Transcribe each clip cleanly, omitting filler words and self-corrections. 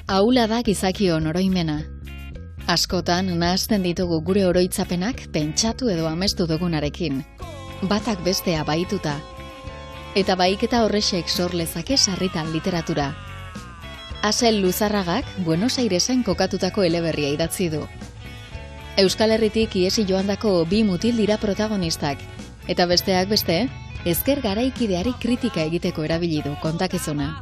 Ahula da gizakion oroimena. Askotan nahasten ditugu gure oroitzapenak pentsatu edo amestu dugunarekin. Batak bestea bahituta. Eta bahiketa horrexek sor lezake sarritan literatura. Asel Luzarragak Buenos Airesen kokatutako eleberria idatzi du. Euskal Herritik iesi joandako bi mutil dira protagonistak. Eta besteak beste, ezker garaikideari kritika egiteko erabili du kontakizuna.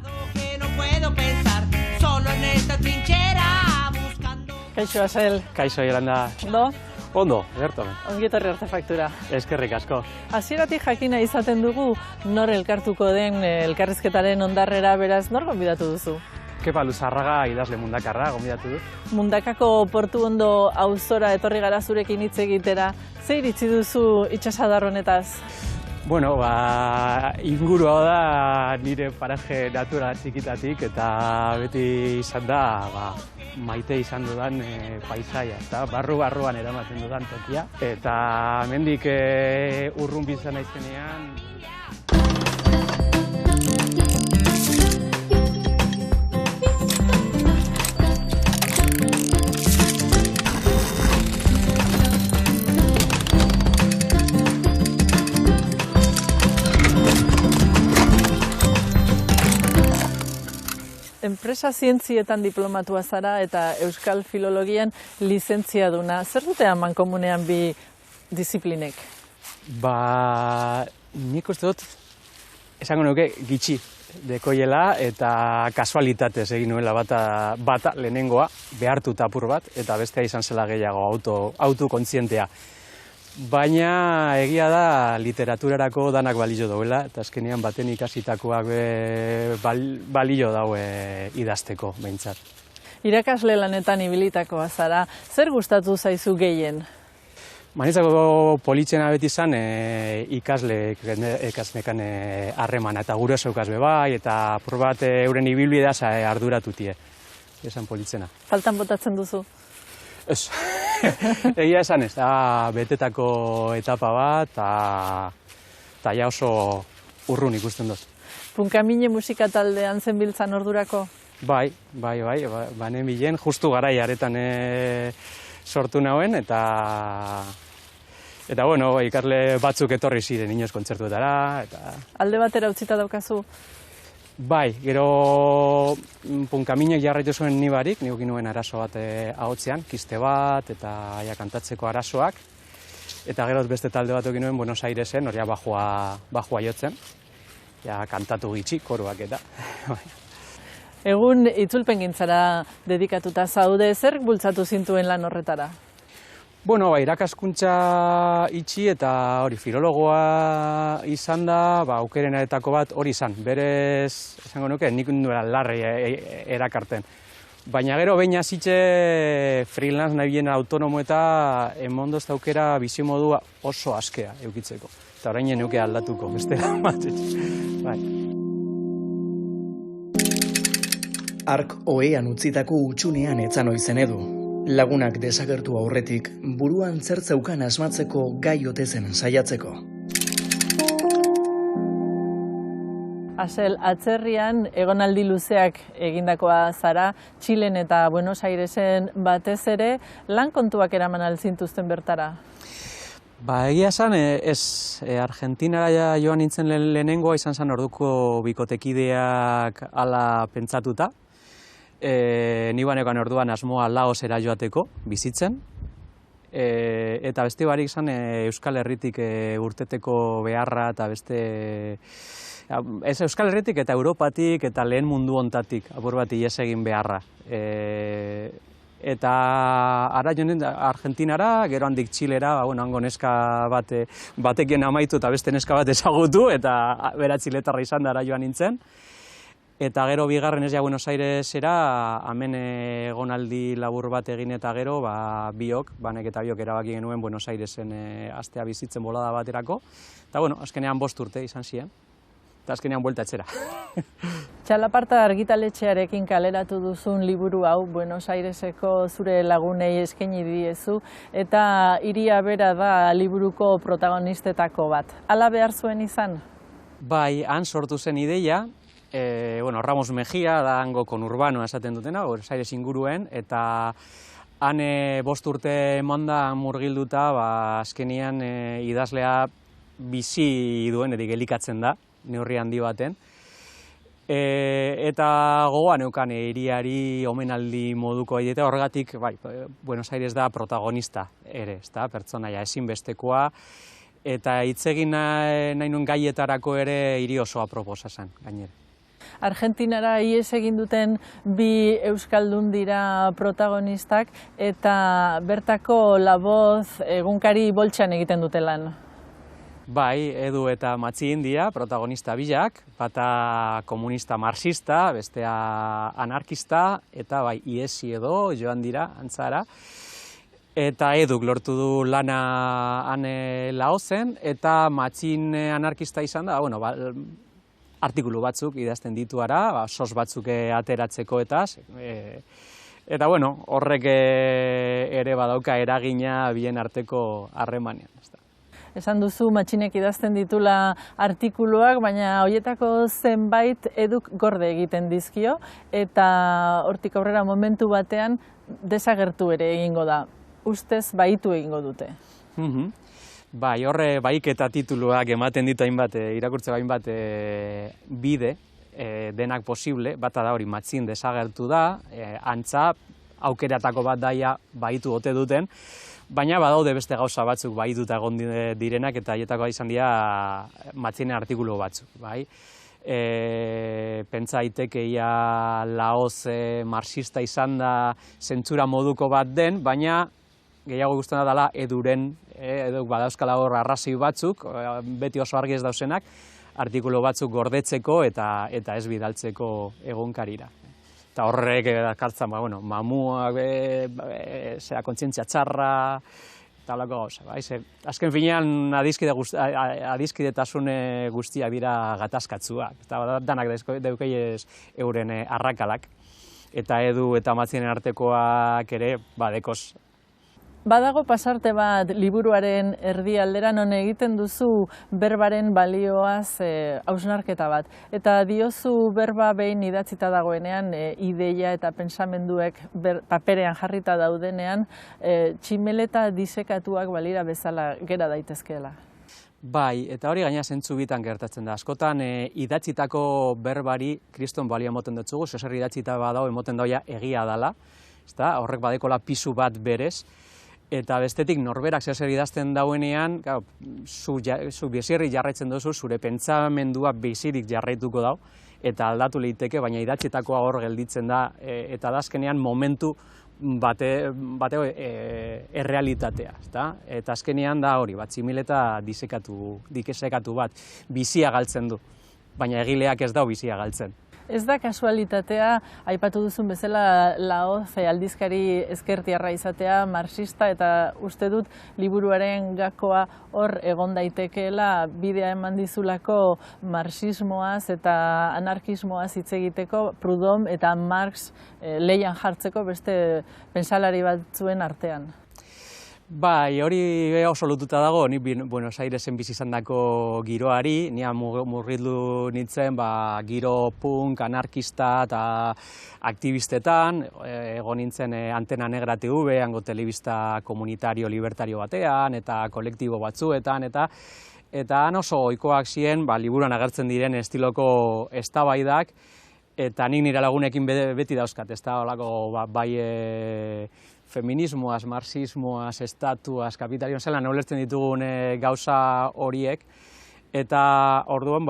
Kaixo, Asel. Kaixo, Yolanda. Ondo? Ondo, ederto. Ongi etorri Artefaktura. Eskerrik asko. Hasieratik jakina izaten dugu nor elkartuko den elkarrizketaren ondarrera, beraz, nor gonbidatu duzu? Kepa Luzarraga idazle mundakarra, gonbidatu dut. Mundakako Portu Ondo auzora etorri gara zurekin hitz egitera. Ze iritzi duzu itsasadar honetaz? Bueno, inguru hau da nire paraje natura txikitatik eta beti izan da maite izan dudan paisaia, eta barru-barruan eramaten dudan tokia. Eta hemendik urrun bizan naizenean. Enpresa zientzietan diplomatua zara eta Euskal Filologian lizentziaduna. Zer dute amankomunean bi disiplinek? Nik uste dut, esango nuke gitxi dekoiela eta kasualitatez egin nuela bata lehenengoa, behartuta apur bat, eta bestea izan zela gehiago autokontzientea. Baina egia da literaturarako danak balio dauela, eta azkenean baten ikasitakoak balio daue idazteko, behintzat. Irakasle lanetan ibilitakoa zara, zer gustatu zaizu gehien? Niretzako politxena beti izan ikasleekan harremana, eta gure zeukaz bai, eta apur bat euren ibilbidea arduratutie, esan politxena. Faltan botatzen duzu? Ez. Egia esan ez, betetako etapa bat, eta ja oso urrun ikusten dut. Punkamine musika taldean zenbiltzan ordurako? Bai, banen bilen, justu garai aretan sortu nauen, eta bueno, ikasle batzuk etorri ziren inoz kontzertuetara. Alde batera utzita daukazu? Bai, gero punkaminek jarraitu zuen ni barik, niokin nuen arazo bat ahotzean, kiste bat eta kantatzeko arazoak. Eta gero beste talde bat nuen Buenos Airesen, hori bajua jotzen, kantatu gitxi, koruak eta. Egun itzulpengintzara dedikatuta zaude, zer bultzatu zintuen lan horretara? Bueno, irakaskuntza itxi eta hori filologoa izan da, aukerenetako bat hori izan. Berez, esango nuke, nik nuela larri erakarten. Baina gero behin hasitxe freelance nahi bien autonomo eta emondoz aukera bizimodua oso askea eukitzeko. Eta orain nuke aldatuko, bestela bat. Ark ohean utzitako utxunean etzan oizen edu. Lagunak desagertu aurretik, buruan zertzeukan asmatzeko gai ote zen saiatzeko. Asel, atzerrian egonaldi luzeak egindakoa zara, Txilen eta Buenos Airesen batez ere, lan kontuak eraman alzintuzten bertara? Egia esan, Argentinara joan nintzen lehenengoa izan zen orduko bikotekideak ala pentsatuta. Ni banekoan orduan asmoa Laosera joateko, bizitzen. Eta beste barik izan Euskal Herritik urteteko beharra eta beste... Ez Euskal Herritik eta Europatik eta lehen mundu hontatik apur bat ihes egin beharra. Eta ara joan Argentinara, gero handik Txilera, hango neska batekin amaitu eta beste neska bat ezagutu, eta bera txiletarra izan da ara joan nintzen. Eta gero bigarren ez Buenos Airesera, hemen egonaldi labur bat egin eta gero, banek eta biok erabaki genuen Buenos Airesen astea bizitzen bolada baterako. Eta bueno, azkenean 5 urte izan ziren, eta azkenean buelta etxera. Txalaparta argitaletxearekin kaleratu duzun liburu hau Buenos Aireseko zure lagunei eskaini diezu, eta hiria bera da liburuko protagonistetako bat. Hala behar zuen izan? Bai, han sortu zen ideia, bueno, Ramos Mejia, da hango konurbanoa esaten dutena, Buenos Aires inguruen, eta han 5 urte emanda murgilduta, azkenian idazlea bizi duen, edik elikatzen da, neurri handi baten. Eta gogoan neukan hiriari omenaldi moduko egitea, horregatik, Buenos Aires da protagonista ere, pertsonaia ezinbestekoa, eta hitz egin nahi nuen gaietarako ere hiri oso aproposa zen, gainera. Argentinara ihes egin duten 2 euskaldun dira protagonistak, eta bertako La Voz egunkari boltsan egiten dute lan. Bai, Edu eta Matxin dira protagonista bilak, bata komunista marxista, bestea anarkista, eta iesi edo joan dira antzara. Eta Eduk lortu du lana han Laozen, eta Matxin anarkista izan da, artikulu batzuk idazten dituara, sos batzuk ateratzeko etaz. Eta horrek ere badauka eragina bien arteko harremanean. Esan duzu Matxinek idazten ditula artikuluak, baina horietako zenbait Eduk gorde egiten dizkio, eta hortik aurrera momentu batean desagertu ere egingo da. Ustez baitu egingo dute. Bai, horre baik eta tituluak ematen ditu hainbat, irakurtze hainbat bide, denak posible, bata da hori Matxin desagertu da, antza, aukeratako bat daia baitu ote duten, baina badaude beste gauza batzuk baituta egon direnak, eta haietako izan dira Matxinen artikulu batzuk, bai. Pentsa daitekeia Laoz marxista izan da zentsura moduko bat den, baina gehiago ikusten dela Eduren, Eduk badauzkala hor arrazoi batzuk, beti oso argi ez dauzenak, artikulu batzuk gordetzeko eta ez bidaltzeko egunkarira. Eta horrek dakartzan, mamuak, kontzientzia txarra, eta holako gauza. Azken finean adiskidetasun guztiak dira gatazkatzuak, eta danak daukaiez euren arrakalak, eta Edu eta Matxinen artekoak ere badekoz. Badago pasarte bat liburuaren erdialdera non egiten duzu berbaren balioaz hausnarketa bat. Eta diozu berba behin idatzita dagoenean, ideia eta pensamenduek paperean jarrita daudenean, tximeleta disekatuak balira bezala gera daitezkeela. Bai, eta hori gaina zentzu bitan gertatzen da. Askotan idatzitako berbari kriston balio emoten dutzugu, zer idatzita badao emoten dagoia egia dala, horrek badekola pisu bat berez, eta bestetik norberak zer idazten dauenean, zu bizirri jarraitzen duzu, zure pentsamendua bizirik jarraituko dau, eta aldatu leiteke, baina idatzitakoa hor gelditzen da, eta da azkenean momentu bateo errealitatea. Eta azkenean da hori, tximileta dikesekatu bat, bizia galtzen du, baina egileak ez dau bizia galtzen. Ez da kasualitatea, aipatu duzun bezala Laoz aldizkari ezkertiarra izatea, marxista, eta uste dut liburuaren gakoa hor egon daitekeela bidea eman dizulako marxismoaz eta anarkismoaz hitz egiteko, Proudhon eta Marx leian jartzeko beste pentsalari batzuen artean. Bai, hori oso lotuta dago, ni Buenos Airesen bizi izandako giroari, ni murgildu nintzen giro punk, anarkista eta aktivistetan, egon nintzen Antena Negra TV, hango telebista komunitario libertario batean, eta kolektibo batzuetan, eta han oso ohikoak ziren, liburuan agertzen diren estiloko eztabaidak, eta nik nire lagunekin beti dauzkat, ez da holako feminismoaz, marxismoaz, estatuaz, kapitalismoaz, zelan ulertzen ditugun gauza horiek, eta orduan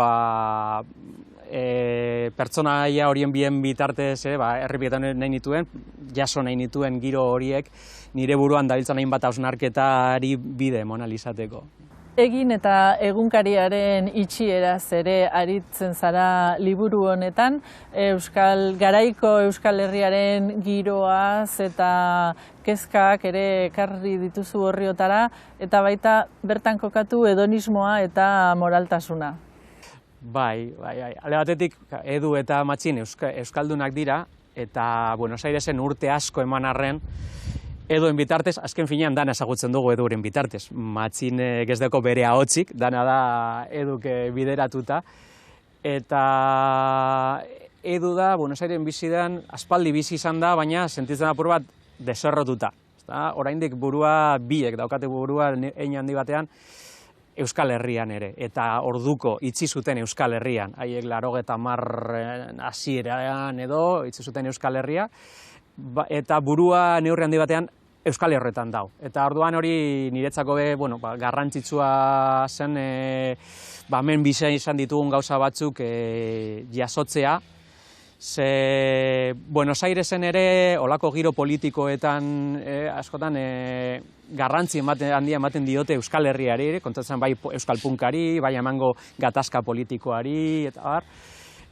pertsonaia horien bien bitartez errepietan nahi nituen, jaso nahi nituen giro horiek, nire buruan dabiltzan hainbat hausnarketari bide monalizateko. Egin eta egunkariaren itxieraz ere aritzen zara liburu honetan, garaiko Euskal Herriaren giroaz eta kezkak ere ekarri dituzu horriotara, eta baita bertan kokatu hedonismoa eta moraltasuna. Bai, alde batetik Edu eta Matxin euskaldunak dira, eta Buenos Airesen urte asko eman arren, Eduen bitartez, azken finean dana ezagutzen dugu Eduren bitartez. Matxin ez deko bere ahotzik, dana da Eduk bideratuta. eta Edu da, Buenos Airesen bizi den, aspaldi bizi izan da, baina sentitzen apur bat deserrotuta. Oraindik burua, biek daukate burua hein handi batean, Euskal Herrian ere, eta orduko itzi zuten Euskal Herrian, haiek 80 hasieran edo itzi zuten Euskal Herria, eta burua neurri handi batean Euskal Herretan dau. Eta orduan hori niretzako garrantzitsua zen, hemen bizi izan ditugun gauza batzuk jasotzea, ze Buenos Airesen ere olako giro politikoetan askotan garrantzi handia ematen diote Euskal Herriari, kontatzen bai Euskal Punkari, bai emango gatazka politikoari, eta bar.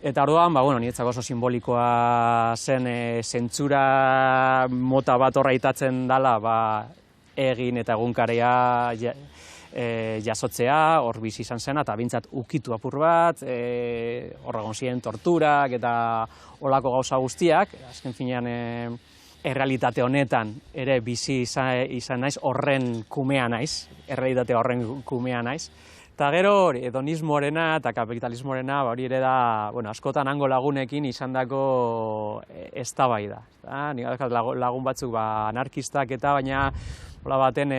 Eta orduan, niretzako oso simbolikoa zen zentsura mota bat horreitatzen dela, egin eta egunkarea jasotzea, hor bizi izan zena, eta bintzat ukitu apur bat, horregon ziren torturak eta olako gauza guztiak, azken finean errealitate honetan ere bizi izan naiz, horren kumea naiz, errealitate horren kumea naiz. Eta gero, hedonismoarena eta kapitalismoarena hori ere da, askotan hango lagunekin izandako eztabaida. Nik lagun batzuk anarkistak eta baina baten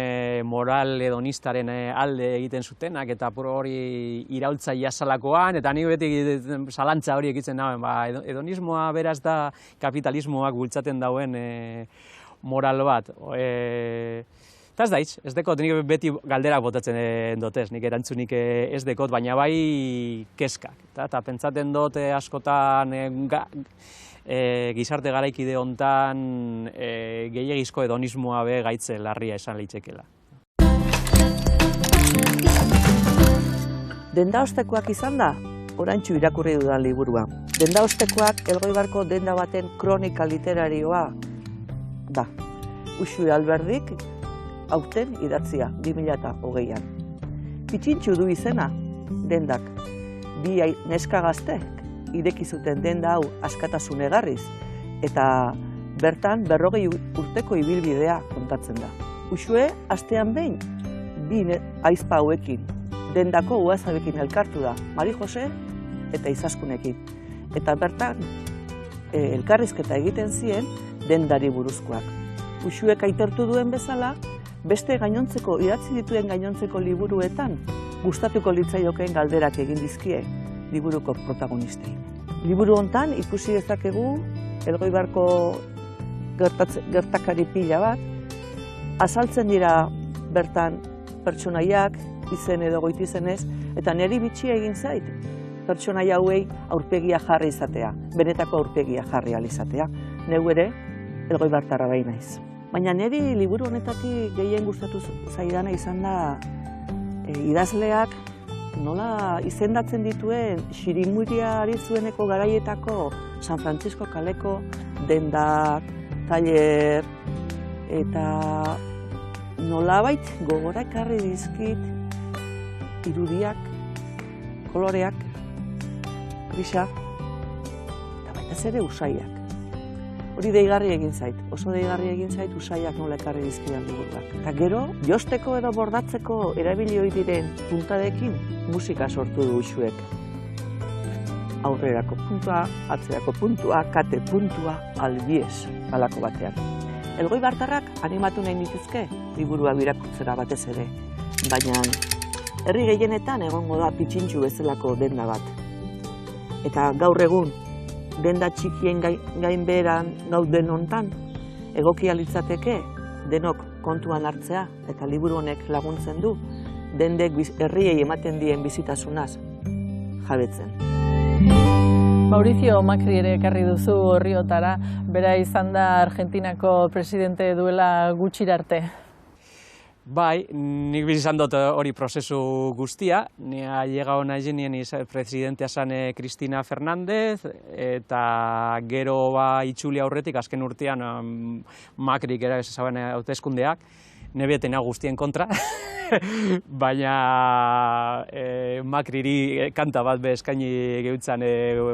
moral hedonistaren alde egiten zutenak eta hori iraultzailea zalakoan, eta nik beti zalantza hori egitzen nauen, hedonismoa beraz da kapitalismoak bultzaten dauen moral bat. Eta ez daiz, ez dekot, nik beti galderak botatzen dotez, nik erantzunik ez dekot, baina bai keskak. Eta pentsaten dut askotan gizarte garaikide hontan gehiegizko hedonismoa be gaitze larria esan litzekela. Dendaostekoak izan da, oraintsu irakurri dudan liburua. Dendaostekoak Elgoibarko denda baten kronika literarioa da. Uxue Alberdik aurten idatzia 2020an. Pitxintxu du izena, dendak. Bi neska gaztek ireki zuten denda hau askatasun egarriz, eta bertan 40 urteko ibilbidea kontatzen da. Uxue astean behin, bi aizpa hauekin, dendako uazabekin elkartu da, Mari Jose eta Izaskunekin. Eta bertan, elkarrizketa egiten zien dendari buruzkoak. Uxuek aitortu duen bezala, beste gainontzeko, idatzi dituen gainontzeko liburuetan, gustatuko litzaiokeen galderak egin dizkie liburuko protagonistei. Liburu hontan ikusi dezakegu Elgoibarko gertakari pila bat, azaltzen dira bertan pertsonaiak, izen edo goitizenez, eta niri bitxia egin zait, pertsonaia hauei aurpegia jarri izatea, benetako aurpegia jarri alizatea. Neu ere, Elgoibartarra bai naiz. Baina niri liburu honetatik gehien gustatu zaidana izan da idazleak nola izendatzen dituen Xirimuria zueneko garaietako San Francisco kaleko dendak, tailer, eta nolabait gogora ekarri dizkit irudiak, koloreak, grisa, eta baita ere usaiak. Hori deigarri egin zait, oso deigarri egin zait usaiak nola ekarri dizkidan liburuak. Eta gero, josteko edo bordatzeko erabili ohi diren puntadekin musika sortu du Uxuek. Aurrerako puntua, atzerako puntua, kate puntua, albiez, halako batean. Elgoibartarrak animatu nahi nituzke liburua irakurtzera batez ere, baina herri gehienetan egongo da pitxintxu bezalako denda bat. Eta gaur egun, denda txikien gainbeheran gauden hontan, egokia litzateke denok kontuan hartzea eta liburu honek laguntzen du dendek herriei ematen dien bizitasunaz jabetzen. Mauricio Macri ere ekarri duzu Orriotara, bera izan da Argentinako presidente duela gutxira arte. Bai, nik bizizan dut hori prozesu guztia. Nia llegao nahi nien presidentea zan Cristina Fernández, eta gero itxuli aurretik, azken urtean Macrik era ezaben hauteskundeak, nebietena guztien kontra, baina Macriri kanta bat be eskaini gehutzan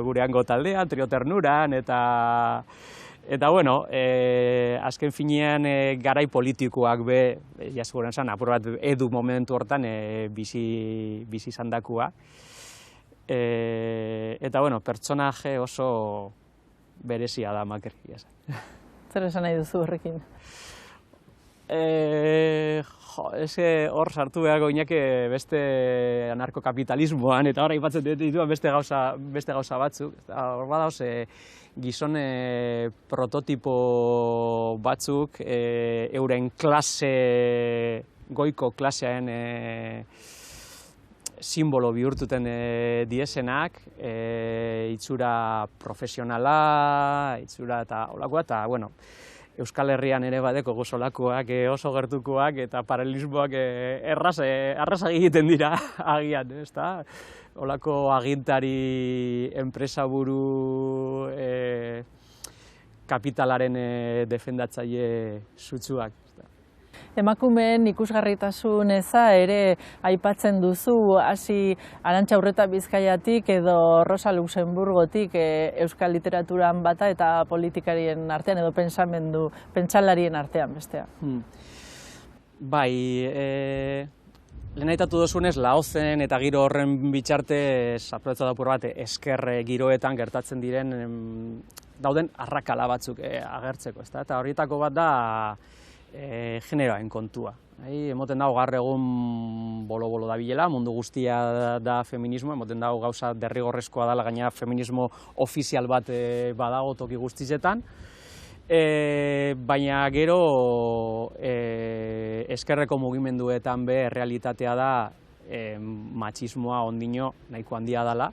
gure hango taldean, Trio Ternuran, eta bueno, azken finean garai politikoak be, jasguren zan, apur bat edu momentu hortan bizi izan dakua. Eta, bueno, pertsonaje oso berezia da Maker. Zer esan nahi duzu horrekin? Hor sartu beharko inake beste anarkokapitalismoan, eta hor aipatzen dituen beste gauza batzuk. Hor badauz, gizon prototipo batzuk, euren goiko klasearen simbolo bihurtuten diesenak, itxura profesionala, itxura eta olakoa, eta, bueno, Euskal Herrian ere badeko gozolakoak, oso gertukoak eta paralelismoak erraza egiten dira agian, ezta? Olako agintari, enpresaburu, kapitalaren defendatzaile sutsuak. Emakumeen ikusgarritasun eza ere aipatzen duzu, hasi Arantxa Urreta Bizkaiatik edo Rosa Luxemburgotik euskal literaturan bata eta politikarien artean edo pentsalarien artean bestea. Bai, lehen aitatu duzunez, Laozen eta giro horren bitxartez, aprobetza da apur bat, esker giroetan gertatzen diren dauden arrakala batzuk agertzeko, ezta? Eta horietako bat da generoen kontua. Emoten dago gaur egun bolo-bolo da bilela, mundu guztia da feminismo, emoten dago gauza derrigorrezkoa dela, gaina feminismo ofizial bat badago toki guztizetan, baina gero eskerreko mugimenduetan be realitatea da matxismoa ondino nahiko handia dela,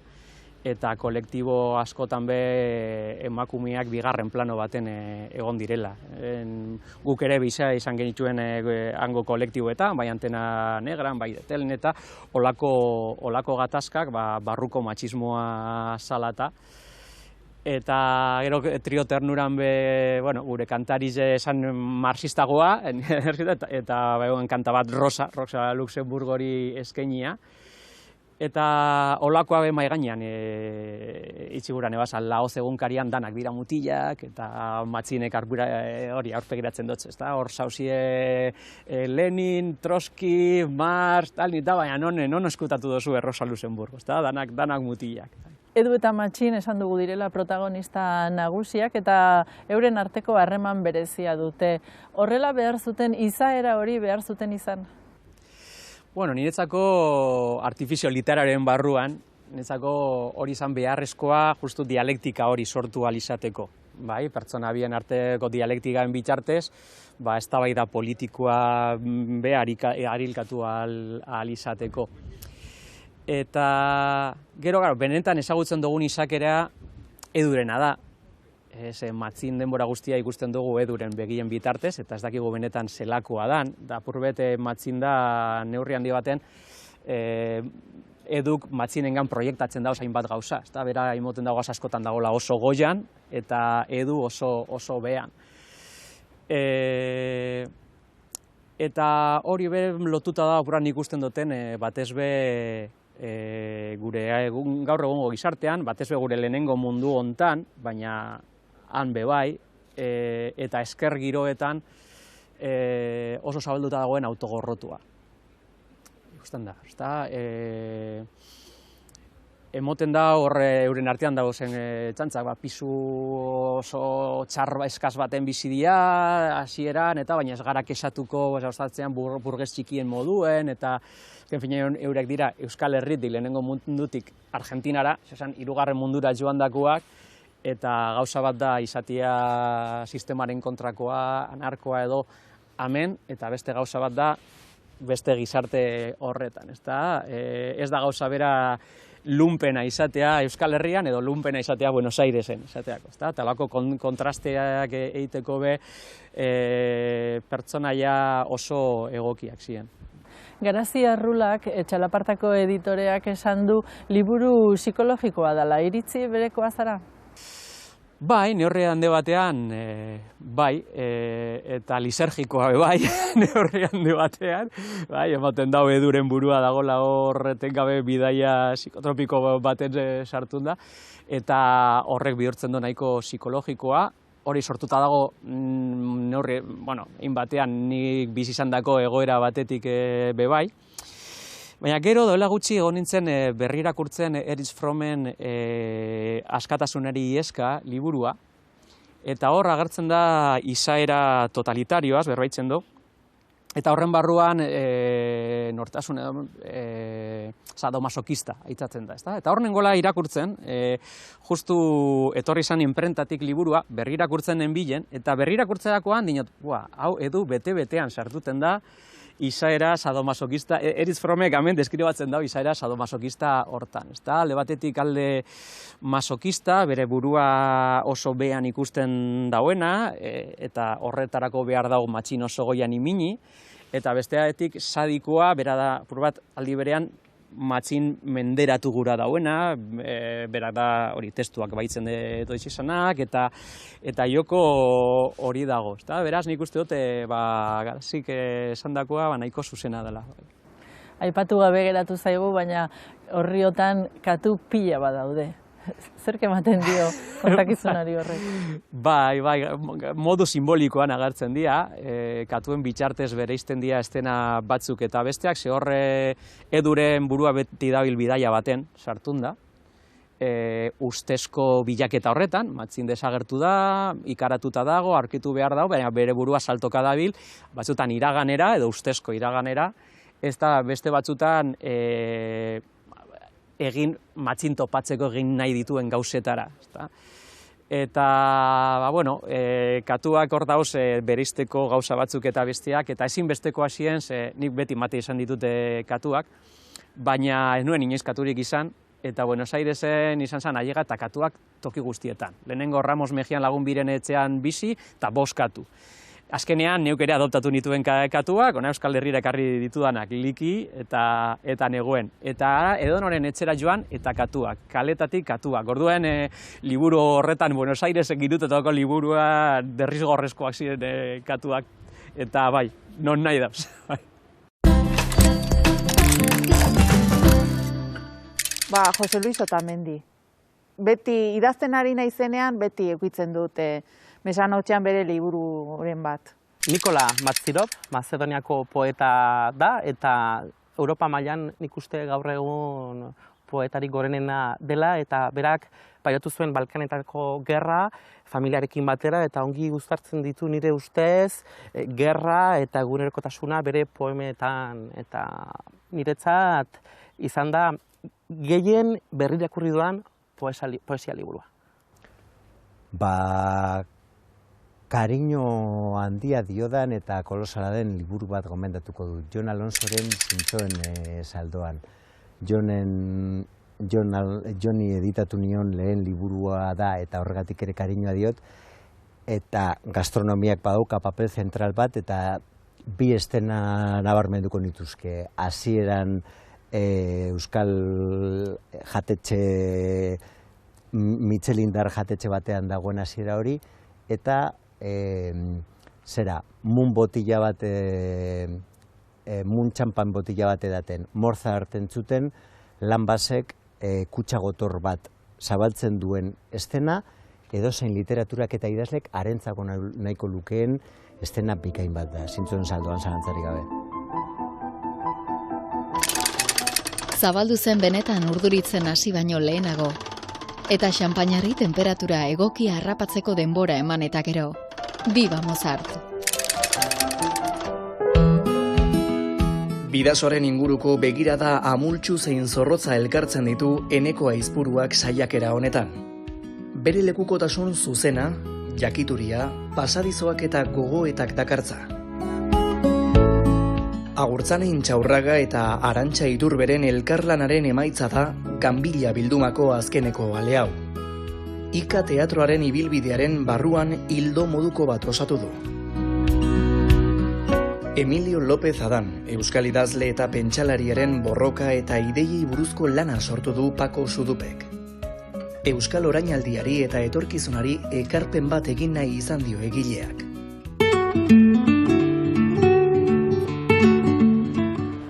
eta kolektibo askotan be emakumeak bigarren plano baten egon direla. Guk ere biza izan genituen hango kolektiboetan, bai Antena Negran, bai Detelen, eta olako gatazkak barruko matxismoa salata. Eta gero trio ternuran be, bueno, gure kantarize esan marxistagoa, eta kanta bat Rosa Luxemburgori eskainia. Eta olakoa be mai gainean itxiguran ebazan Laoz egunkarian danak dira mutilak eta matzinek hori aurpegiratzen dutz, ezta? Hor sauzie Lenin, Trotsky, Marx, tal, eta baina non eskutatu duzu Rosa Luxemburgo, ezta? Danak mutilak. Edu eta Matxin esan dugu direla protagonista nagusiak eta euren arteko harreman berezia dute. Horrela behar zuten izaera hori behar zuten izan? Bueno, niretzako artifizio literaren barruan, niretzako hori izan beharrezkoa justu dialektika hori sortu alizateko. Bai, pertsona bien arteko dialektikaen bitxartez, eztabaida politikoa be harilkatu alizateko. Eta gero, benetan ezagutzen dugun izakera Edurena da. Matzin denbora guztia ikusten dugu Eduren begien bitartez, eta ez dakigu benetan zelakoa dan, da apurbete Matzin da neurri handi baten Eduk Matzinengan proiektatzen dago hainbat gauza, ezta bera imoten dago askotan dagoela oso goian eta Edu oso behan. Eta hori be lotuta da apuran ikusten duten batez be gure gaur egungo gizartean, batez be gure lehenengo mundu hontan, baina han bebai, eta esker giroetan oso zabalduta dagoen autogorrotua. Ikusten da, ezta? Emoten da horre euren artean dago zen txantzak, pisu oso txarba eskaz baten bizidia, hasieran, eta baina ez gara kesatuko burgez txikien moduen, eta eurek dira Euskal Herritik lehenengo mundutik Argentinara, hirugarren mundura joandakoak, eta gauza bat da izatea sistemaren kontrakoa, anarkoa edo amen, eta beste gauza bat da beste gizarte horretan. Ez da gauza bera lumpena izatea Euskal Herrian edo lumpena izatea Buenos Airesen izateako. Eta lako kontrasteak egiteko be pertsonaia oso egokiak ziren. Garazi Arrulak, Txalapartako editoreak esan du liburu psikologikoa dela, iritzi berekoa zara? Bai, neurri handi batean, bai, eta lisergikoa bai, neurri handi batean, bai, ematen dago Eduren burua dagoela hor etengabe bidaia psikotropiko baten sartun da, eta horrek bihurtzen du nahiko psikologikoa, hori sortuta dago neurri, hain batean nik bizi izandako egoera batetik be bai, Baina gero doela gutxi egon nintzen berrirakurtzen Erich Frommen Askatasunari eska liburua, eta hor agertzen da izaera totalitarioaz, berbaitzen du, eta horren barruan nortasun sadomasokista aitzatzen da, ezta? Eta hor nengoela irakurtzen, justu etorri izan inprentatik liburua, berrirakurtzen nenbilen, eta berrirakurtzerakoan dinot, hau edu bete-betean sartuten da, izaera sadomasokista, Erich Frommek hemen deskribatzen da izaera sadomasokista hortan, ezta? Alde batetik alde masokista, bere burua oso behan ikusten dauena, eta horretarako behar dago matxin oso goian imini, eta bestearetik sadikoa, bera da, bat aldi berean, matxin menderatu gura dauena, berak da hori testuak baitzen doiz izanak, eta joko hori dago. Beraz, nik uste dut, Garazik esandakoa nahiko zuzena dela. Aipatu gabe geratu zaigu, baina horriotan katu pila badaude. Zerk ematen dio kontakizunari horrek? Bai, modu simbolikoan agertzen dira, katuen bitxartez bereizten dira estena batzuk eta besteak, ze horre Eduren burua beti dabil bidaia baten sartun da, ustezko bilaketa horretan, matxin desagertu da, ikaratuta dago, aurkitu behar dago, baina bere burua saltoka dabil, batzutan iraganera edo ustezko iraganera, ez da beste batzutan egin matxin topatzeko egin nahi dituen gauzetara. Eta, katuak hor dauz bereizteko gauza batzuk eta besteak, eta ezinbesteko hasien, nik beti mate izan ditute katuak, baina ez nuen inoiz katurik izan, eta Buenos Airesen izan zen ailega eta katuak toki guztietan. Lehenengo Ramos Mejian lagun biren etxean bizi, eta 5 katu. Azkenean, neuk ere adoptatu nituen katuak, ona Euskal Herrira ekarri ditudanak liki eta neguen. Eta edonoren etxera joan eta katuak, kaletatik katuak. Orduen liburu horretan Buenos Airesen girututako liburua derrizgorrezkoak ziren katuak. Eta bai, non nahi dauz. Jose Luis Otamendi. Beti idazten ari naizenean, beti eukitzen dut mesanotxean bere libururen bat. Nikola Matzirov, Mazedoniako poeta da, eta Europa mailan nik uste gaur egun poetarik gorenena dela, eta berak pairatu zuen Balkanetako gerra, familiarekin batera, eta ongi guztartzen ditu nire ustez, gerra eta egunerokotasuna bere poemetan, eta niretzat izan da gehien berrirakurri dudan poesia liburua. Kariño handia diodan eta kolosala den liburu bat gomendatuko dut. Jon Alonsoren Zintzoen saldoan. Joni editatu nion lehen liburua da eta horregatik ere kariñoa diot. Eta gastronomiak badauka papel zentral bat eta bi estena nabarmenduko nituzke. Hasieran Euskal jatetxe, Michelindar jatetxe batean dagoen hasiera hori, eta mun botila bat, mun txampan botila bat edaten, morza hartzen zuten, lan basek kutsagotor bat zabaltzen duen estena, edozein literaturak eta idazlek harentzako nahiko lukeen estena bikain bat da, Zintzoen saldoan zalantzarik gabe. Zabaldu zen benetan urduritzen hasi baino lehenago, eta xanpainari temperatura egokia harrapatzeko denbora eman eta gero. Viva Mozart! Bidasoaren inguruko begirada amultsu zein zorrotza elkartzen ditu Eneko Aizpuruak saiakera honetan. Bere lekukotasun zuzena, jakituria, pasadizoak eta gogoetak dakartza. Agurtzane Intxaurraga eta Arantxa Iturberen elkarlanaren emaitza da Ganbila bildumako azkeneko ale hau. Ika teatroaren ibilbidearen barruan hildo moduko bat osatu du. Emilio López Adan, euskal idazle eta pentsalariaren borroka eta ideiei buruzko lana sortu du Pako Sudupek. Euskal orainaldiari eta etorkizunari ekarpen bat egin nahi izan dio egileak.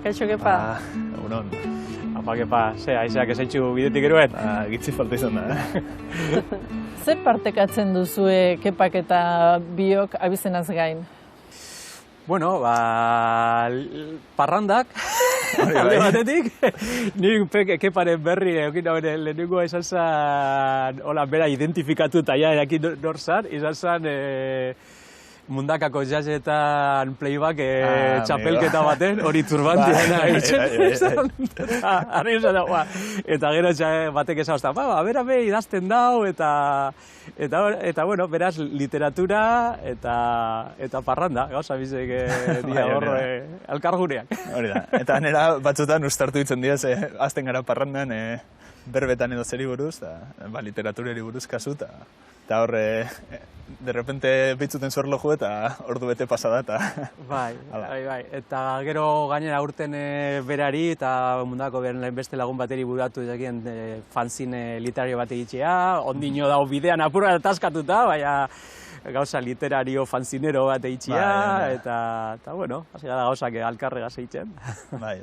Kaixo, kepa? Egunon. Apa, kepa, haizeak esaitxu bidetik eruen? Gitzi falta izan da. Zer partekatzen duzue kepak eta biok abizenaz gain? Bueno, parrandak, alde batetik, nik Keparen berri eukin hau lehenengoa izan zen, hola, bera identifikatuta ja, erakin nor zan, izan zen Mundakako jazzetan playback txapelketa baten, hori turbantiana egiten. Eta gero batek esan ozta, bera idazten dau, eta bueno, beraz literatura eta parranda, gauza bizek dia hor elkarguneak. Hori da, eta nera batzutan ustartu ditzen dira, azten gara parrandan berbetan edo zeri buruz, literatureri buruz kasu, eta hor, de repente bitzuten zuerloju eta ordu bete pasada eta... Bai. Eta gero gainera urten berari eta Mundako beste lagun bateri buratu jakien fanzine literario bat egitea, ondino dau bidean apurra ataskatuta, baina gauza literario fanzinero bat egitea, eta bueno, hasi gara gauzak alkarregaz egiten. Bai.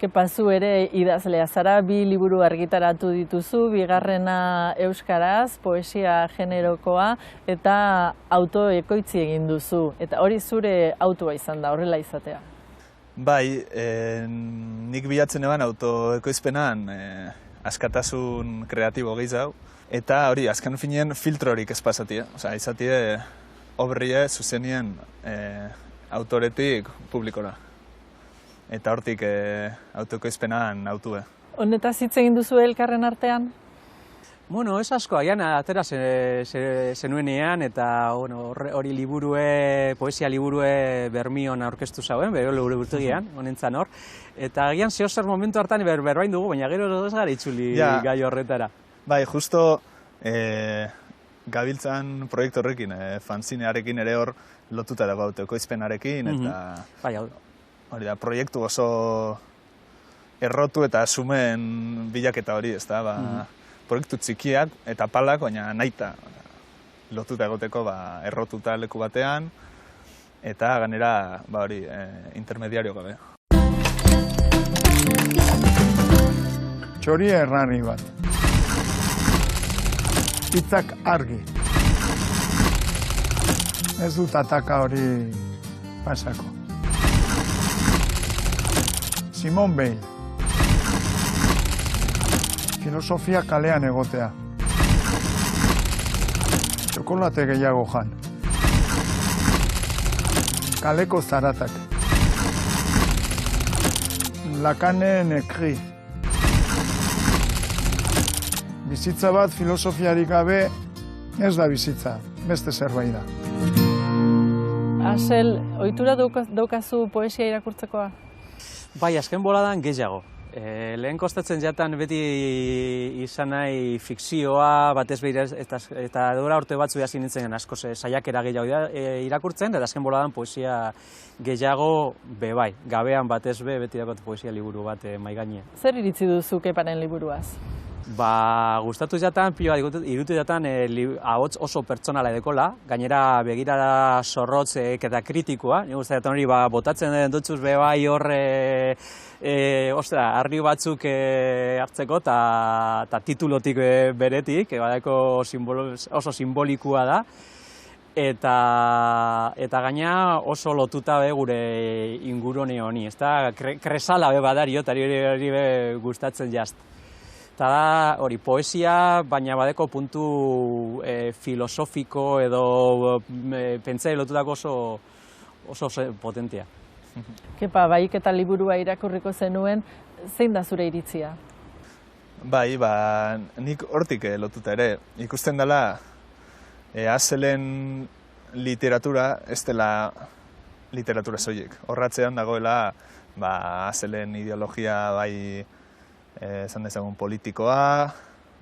Kepa, zu ere idazlea zara, 2 liburu argitaratu dituzu, bigarrena euskaraz, poesia generokoa, eta autoekoitzi egin duzu. Eta hori zure autua izan da, horrela izatea. Bai, nik bilatzen eban autoekoizpenan askatasun kreatibo gehiago, eta hori, azken finean filtrorik ez pasatie. Osa, izatie obrie zuzenien autoretik publikora. Eta hortik autoekoizpenan autue. Honetaz hitz egin duzu elkarren artean? Bueno, ez asko, agian atera zenuenean, eta hori liburue, poesia liburue Bermion aurkeztu zauen, bero liburutegian, honentzan hor. Eta agian zehozer momentu hartan berbain dugu, baina gero ez gara itzuli gai horretara. Bai, justo gabiltzan proiektu horrekin, fanzinearekin ere hor lotuta dago autoekoizpenarekin, eta... Hori da, proiektu oso errotu eta asumen bilaketa hori, ez da, proiektu txikiak eta palak, baina nahita lotuta egoteko errotuta leku batean, eta ganera, hori, intermediario gabe. Txori errani bat. Hitzak argi. Ez dut ataka hori pasako. Simone Weil. Filosofia kalean egotea. Txokolate gehiago jan. Kaleko zaratak. Lakanen ekri. Bizitza bat filosofiarik gabe ez da bizitza, beste zerbait da. Asel, ohitura daukazu poesia irakurtzekoa? Bai, azken boladan gehiago. Lehen kostatzen jatan beti izan nahi fikzioa, batez behir eta dora urte batzu hasi nintzen asko saiakera gehiago irakurtzen, eta azken boladan poesia gehiago bai, gabean batez beti dakot poesia liburu bat mahai gainean. Zer iritzi duzu Keparen liburuaz? Gustatu jatan, pilo bat irutu jatan ahots oso pertsonala edekola, gainera begirara zorrotz eta kritikoa, nik uste jatan hori botatzen dutzuz bai horre arri batzuk hartzeko eta titulotik beretik, oso simbolikoa da, eta gaina oso lotuta gure ingurune honi, kresala badario eta hori gustatzen jazt. Eta da, hori, poesia, baina badeko puntu filosofiko edo pentsai lotutako oso potentia. Kepa, baik eta liburua irakurriko zenuen, zein da zure iritzia? Bai, nik hortik lotuta ere. Ikusten dela, Aselen literatura, ez dela literatura soilik. Horratzean dagoela, Aselen ideologia, bai, esan dezagun politikoa,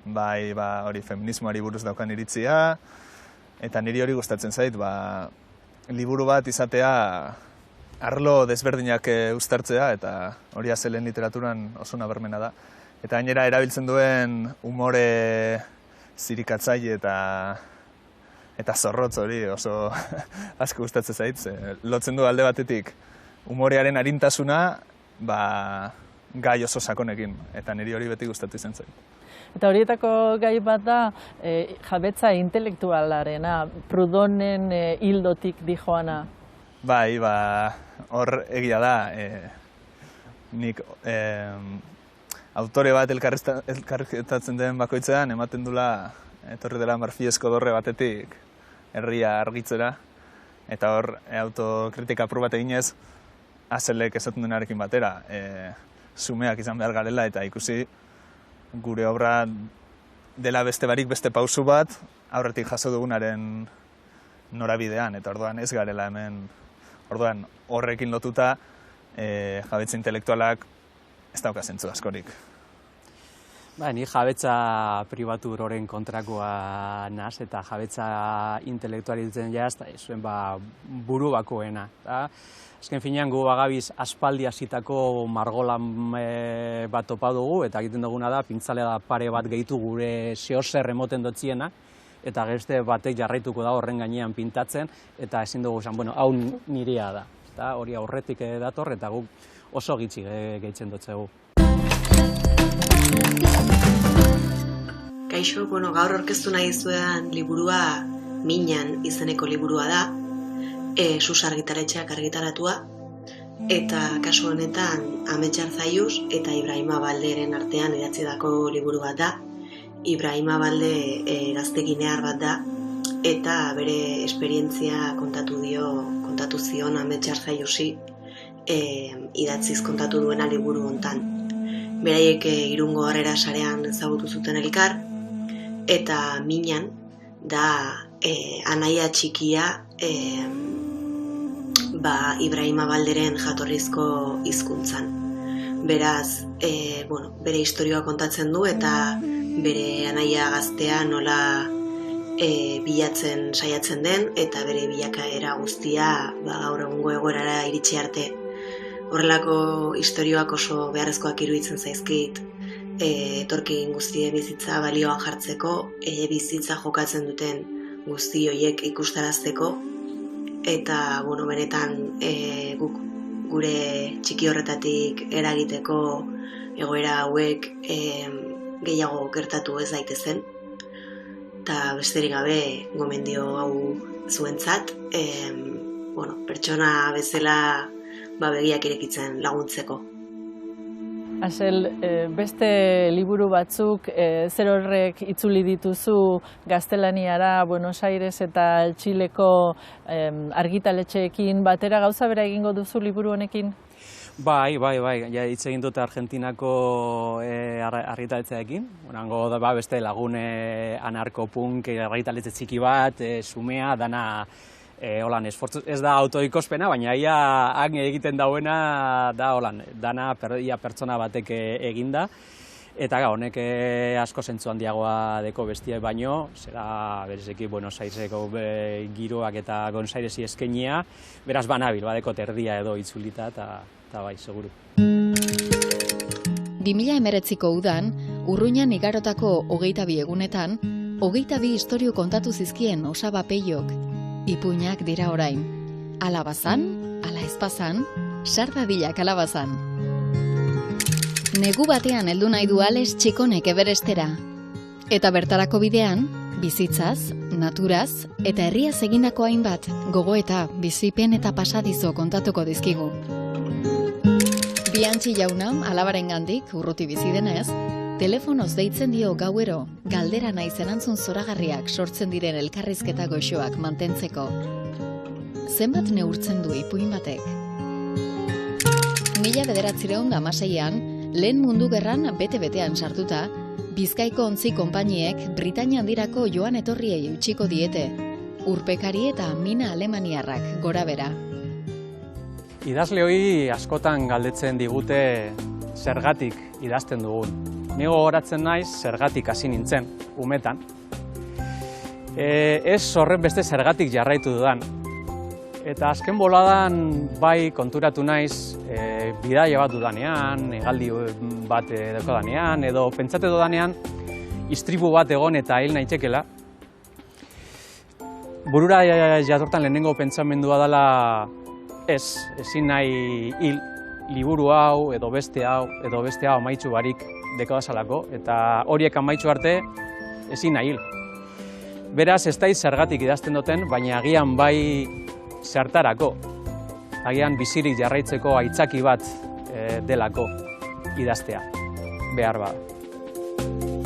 bai, hori feminismoari buruz daukan iritzia, eta niri hori gustatzen zait, liburu bat izatea arlo desberdinak uztartzea, eta hori Aselen literaturan oso nabarmena da. Eta gainera erabiltzen duen umore zirikatzaile eta zorrotz hori oso asko gustatzen zait, lotzen du alde batetik umorearen arintasuna, gai oso sakonekin, eta niri hori beti gustatu izan zait. Eta horietako gai bat da jabetza intelektualarena, Proudonen hildotik dijoana. Bai, hor egia da, nik autore bat elkarrizketatzen den bakoitzean ematen dula etorri dela marfilezko dorre batetik herria argitzera, eta hor autokritika apur bat eginez Azelek esaten denarekin batera zumeak izan behar garela, eta ikusi gure obra dela beste barik beste pausu bat aurretik jaso dugunaren norabidean, eta orduan ez garela hemen, orduan horrekin lotuta jabetza intelektualak ez dauka zentzu askorik. Ni jabetza pribatu horren kontrakoa naz, eta jabetza intelektuali dutzen jaz, zuen buru bakoena. Azken finean gu bagabiz aspaldi hasitako margolan bat topa dugu, eta egiten duguna da, pintzalea pare bat gehitu gure zehozer emoten dotziena, eta beste batek jarraituko da horren gainean pintatzen, eta ezin dugu esan, hau nirea da. Hori aurretik dator, eta guk oso gitxi gehitzen dotzegu. Kaixo, gaur aurkeztu nahi dizuedan liburua Minan izeneko liburua da, Sus argitaletxeak argitaratua, eta kasu honetan Amets Arzaius eta Ibrahima Balderen artean idatzitako liburu bat da. Ibrahima Balde gazteginear bat da, eta bere esperientzia kontatu zion Amets Arzaiusi idatziz kontatu duena liburu hontan. Beraiek Irungo Harrera sarean ezagutu zuten elkar, eta Minan da anaia txikia Ibrahima Balderen jatorrizko hizkuntzan. Beraz, bere istorioa kontatzen du, eta bere anaia gaztea nola bilatzen saiatzen den, eta bere bilakaera guztia gaur egungo egoerara iritsi arte. Horrelako istorioak oso beharrezkoak iruditzen zaizkit, etorkin guztien bizitza balioan jartzeko, bizitza jokatzen duten guzti horiek ikustarazteko, eta benetan guk gure txiki horretatik eragiteko egoera hauek gehiago gertatu ez daitezen. Eta besterik gabe gomendio hau zuentzat, pertsona bezala begiak irekitzen laguntzeko. Azel, beste liburu batzuk zer horrek itzuli dituzu gaztelaniara Buenos Aires eta Txileko argitaletxeekin batera, gauza bera egingo duzu liburu honekin? Bai, hitz egin dute Argentinako argitaletxeekin. Horango beste lagun anarko-punk argitaletxe txiki bat, sumea, dana holan esfortzu, ez da autoikospena, baina ia han egiten dauena da holan, dana pertsona batek eginda, eta honek asko zentzu handiagoa deko bestia baino, zera berezeki Buenos Aireseko giroak eta Buenos Airesi eskenia, beraz banabil, badeko terdia edo itzulita, eta bai, seguru. 2019ko udan, Urruñan igarotako 22 egunetan, 22 istorio kontatu zizkien Osaba Peiok, ipuinak dira orain. Ala bazan, ala ez bazan, sardadilak ala bazan. Negu batean heldu nahi du Alex Txikonek Everestera. Eta bertarako bidean, bizitzaz, naturaz eta herriaz egindako hainbat gogoeta, bizipen eta pasadizo kontatuko dizkigu. Biantxi jauna, alabarengandik urruti bizi denez, telefonoz deitzen dio gauero, galdera naiz erantzun zoragarriak sortzen diren elkarrizketa goxoak mantentzeko. Zenbat neurtzen du ipuin batek? 1916an, lehen mundu gerran bete-betean sartuta, Bizkaiko ontzi konpainiek Britainia handirako joan etorriei utziko diete, urpekari eta mina alemaniarrak gorabera. Idazle hori askotan galdetzen digute zergatik idazten dugun. Ni gogoratzen naiz zergatik hasi nintzen, umetan. Ez horren beste zergatik jarraitu dudan. Eta azken boladan bai konturatu naiz bidaia bat dudanean, hegaldi bat daukadanean, edo pentsate dudanean istripu bat egon eta hil naitekela. Burura jatortan lehenengo pentsamendua dela ezin nahi hil liburu hau, edo beste hau amaitzu barik dekadazalako, eta horiek amaitzu arte ezin nahi hil. Beraz, ez daiz zergatik idazten duten, baina agian bai zertarako. Agian bizirik jarraitzeko aitzaki bat delako idaztea behar bada.